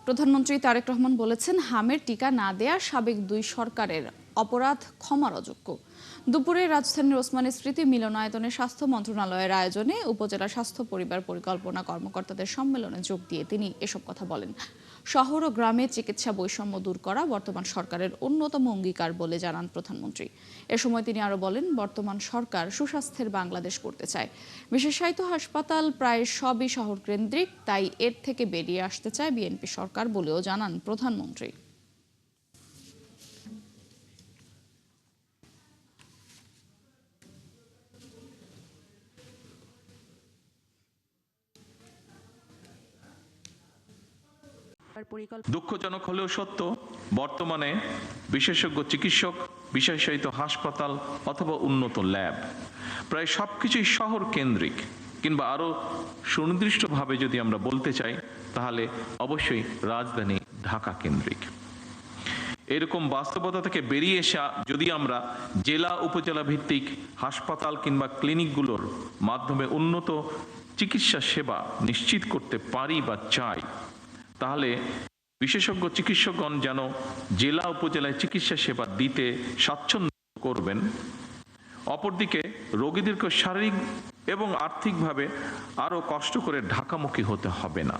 প্রধানমন্ত্রী তারেক রহমান বলেছেন, হামের টিকা না দেয়া সাবেক দুই সরকারের অপরাধ ক্ষমার অযোগ্য। দুপুরে রাজধানীর ওসমানী স্মৃতি মিলনায়তনে স্বাস্থ্য মন্ত্রণালয়ের আয়োজনে উপজেলা স্বাস্থ্য পরিবার পরিকল্পনা কর্মকর্তাদের সম্মেলনে যোগ দিয়ে তিনি এসব কথা বলেন। শহর ও গ্রামে চিকিৎসা বৈষম্য দূর করা বর্তমান সরকারের অন্যতম অঙ্গীকার বলে জানান প্রধানমন্ত্রী। এ সময় তিনি আরো বলেন, বর্তমান সরকার সুস্বাস্থ্যের বাংলাদেশ করতে চায়। বিশেষায়িত হাসপাতাল প্রায় সবই শহর কেন্দ্রিক, তাই এর থেকে বেরিয়ে আসতে চায় বিএনপি সরকার বলেও জানান প্রধানমন্ত্রী। দুঃখজনক হলেও সত্য, বর্তমানে বিশেষজ্ঞ চিকিৎসক, বিশেষায়িত হাসপাতাল অথবা উন্নত ল্যাব প্রায় সবকিছুই শহর কেন্দ্রিক, কিংবা আরো সুনির্দিষ্টভাবে যদি আমরা বলতে চাই তাহলে অবশ্যই রাজধানী ঢাকা কেন্দ্রিক। এরকম বাস্তবতা থেকে বেরিয়ে এসে যদি আমরা জেলা উপজেলা ভিত্তিক হাসপাতাল কিংবা ক্লিনিকগুলোর মাধ্যমে উন্নত চিকিৎসা সেবা নিশ্চিত করতে পারি বা চাই, তাহলে বিশেষজ্ঞ চিকিৎসকগণ যেন জেলা উপজেলায় চিকিৎসা সেবা দিতে স্বাচ্ছন্দ্য করবেন। অপরদিকে রোগীদেরকে শারীরিক এবং আর্থিকভাবে আরো কষ্ট করে ঢাকামুখী হতে হবে না।